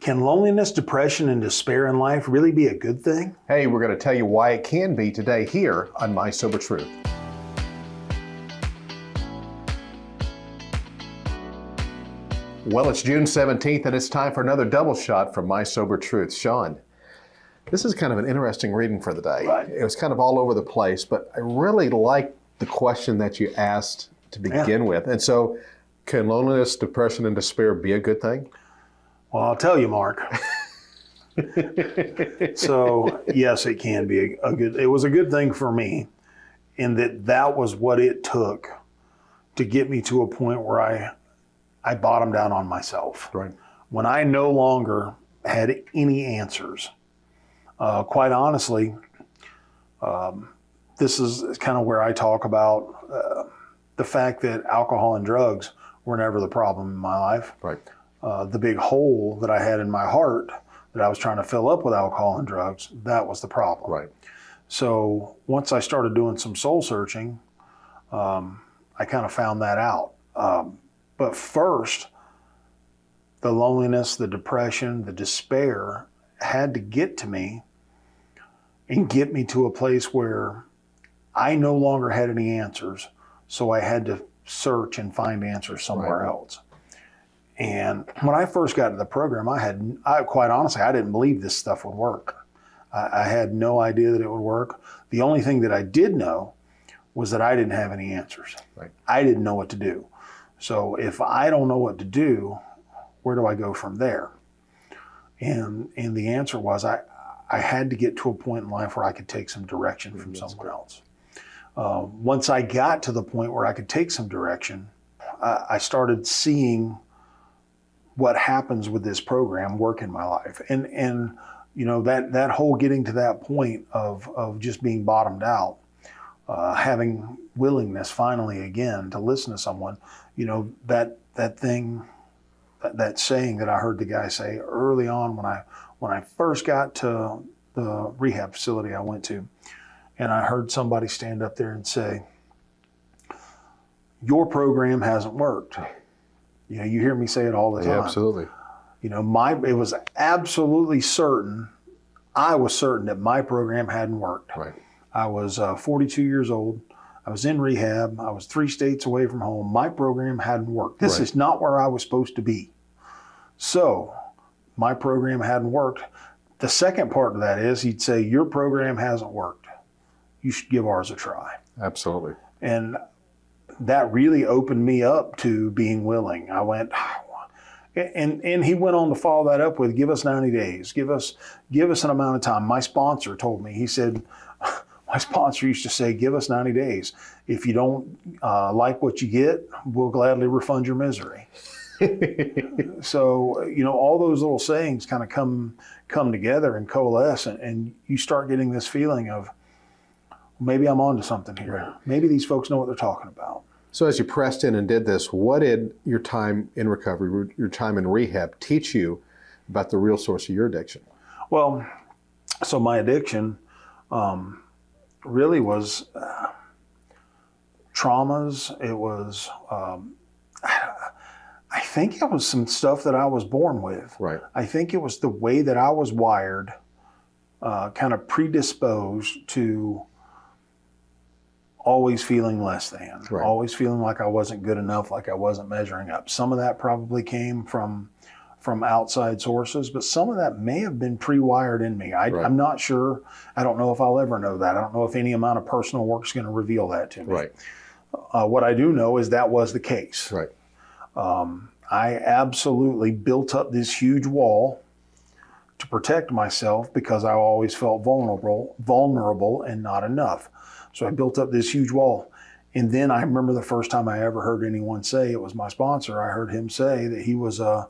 Can loneliness, depression, and despair in life really be a good thing? Hey, we're going to tell you why it can be today here on My Sober Truth. Well, it's June 17th and it's time for another double shot from My Sober Truth. Sean, this is kind of an interesting reading for the day. Right. It was kind of all over the place, but I really like the question that you asked to begin with. And so, can loneliness, depression, and despair be a good thing? Well, I'll tell you, Mark. So, yes, it can be it was a good thing for me in that was what it took to get me to a point where I bottomed out on myself. Right. When I no longer had any answers. Quite honestly, this is kind of where I talk about the fact that alcohol and drugs were never the problem in my life. Right. The big hole that I had in my heart that I was trying to fill up with alcohol and drugs, that was the problem. Right. So once I started doing some soul searching, I kind of found that out. But first, the loneliness, the depression, the despair had to get to me and get me to a place where I no longer had any answers. So I had to search and find answers somewhere else. And when I first got into the program, I quite honestly, I didn't believe this stuff would work. I had no idea that it would work. The only thing that I did know was that I didn't have any answers. Right. I didn't know what to do. So if I don't know what to do, where do I go from there? And the answer was I had to get to a point in life where I could take some direction from someone else. Once I got to the point where I could take some direction, I started seeing what happens with this program work in my life. And you know, that whole getting to that point of just being bottomed out, having willingness finally again to listen to someone, you know, that saying that I heard the guy say early on when I first got to the rehab facility I went to, and I heard somebody stand up there and say, "Your program hasn't worked." You know, you hear me say it all the time. Yeah, absolutely. You know, it was absolutely certain. I was certain that my program hadn't worked. Right. I was 42 years old. I was in rehab. I was 3 states away from home. My program hadn't worked. This is not where I was supposed to be. So my program hadn't worked. The second part of that is he'd say, "Your program hasn't worked. You should give ours a try." Absolutely. And that really opened me up to being willing. I went, and he went on to follow that up with, "Give us 90 days. Give us an amount of time." My sponsor told me, he said, my sponsor used to say, "Give us 90 days. If you don't like what you get, we'll gladly refund your misery." So, you know, all those little sayings kind of come together and coalesce, and you start getting this feeling of, maybe I'm onto something here. Right. Maybe these folks know what they're talking about. So as you pressed in and did this, what did your time in recovery, your time in rehab teach you about the real source of your addiction? Well, so my addiction really was traumas. It was, I think it was some stuff that I was born with. Right. I think it was the way that I was wired, kind of predisposed to always feeling less than, always feeling like I wasn't good enough, like I wasn't measuring up. Some of that probably came from outside sources, but some of that may have been pre-wired in me. I'm not sure. I don't know if I'll ever know that. I don't know if any amount of personal work is going to reveal that to me. Right. What I do know is that was the case. Right. I absolutely built up this huge wall to protect myself because I always felt vulnerable and not enough. So I built up this huge wall. And then I remember the first time I ever heard anyone say, it was my sponsor, I heard him say that he was an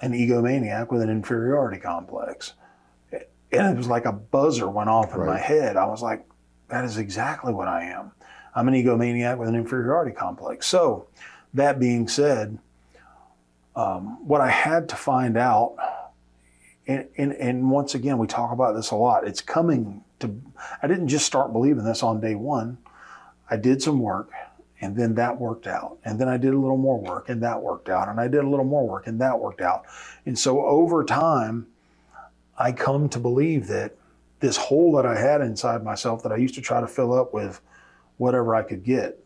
egomaniac with an inferiority complex. And it was like a buzzer went off in my head. I was like, that is exactly what I am. I'm an egomaniac with an inferiority complex. So that being said, what I had to find out, and once again, we talk about this a lot, it's coming to, I didn't just start believing this on day one. I did some work, And then that worked out. And then I did a little more work and that worked out. And I did a little more work and that worked out. And so over time, I come to believe that this hole that I had inside myself that I used to try to fill up with whatever I could get,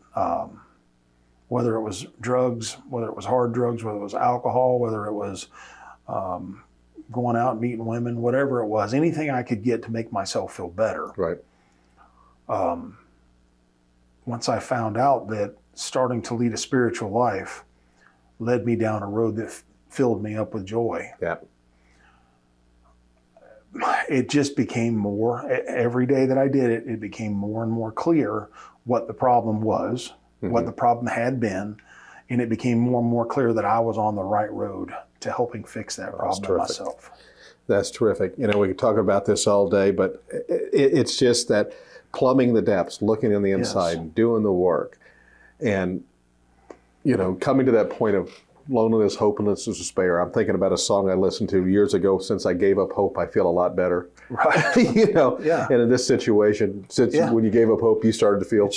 whether it was drugs, whether it was hard drugs, whether it was alcohol, whether it was going out and meeting women, whatever it was, anything I could get to make myself feel better. Right. Once I found out that starting to lead a spiritual life led me down a road that filled me up with joy. Yeah. It just became more, every day that I did it, it became more and more clear what the problem was, what the problem had been, and it became more and more clear that I was on the right road to helping fix that problem myself. That's terrific. You know, we could talk about this all day, but it's just that plumbing the depths, looking in the inside, doing the work, and, you know, coming to that point of loneliness, hopelessness, and despair. I'm thinking about a song I listened to years ago. Since I gave up hope, I feel a lot better. Right. You know, and in this situation, since when you gave up hope, you started to feel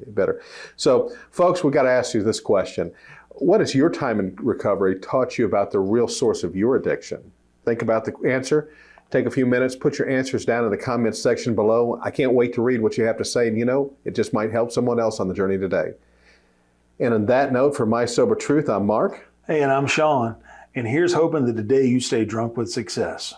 better. So, folks, we got to ask you this question. What has your time in recovery taught you about the real source of your addiction? Think about the answer. Take a few minutes, put your answers down in the comments section below. I can't wait to read what you have to say, and you know, it just might help someone else on the journey today. And on that note, for My Sober Truth, I'm Mark. Hey, and I'm Sean. And here's hoping that today you stay drunk with success.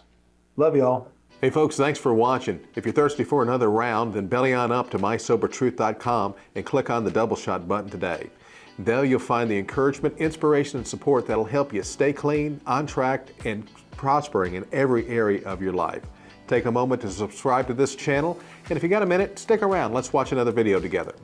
Love y'all. Hey folks, thanks for watching. If you're thirsty for another round, then belly on up to mysobertruth.com and click on the double shot button today. There you'll find the encouragement, inspiration, and support that'll help you stay clean, on track, and prospering in every area of your life. Take a moment to subscribe to this channel, and if you got a minute, stick around. Let's watch another video together.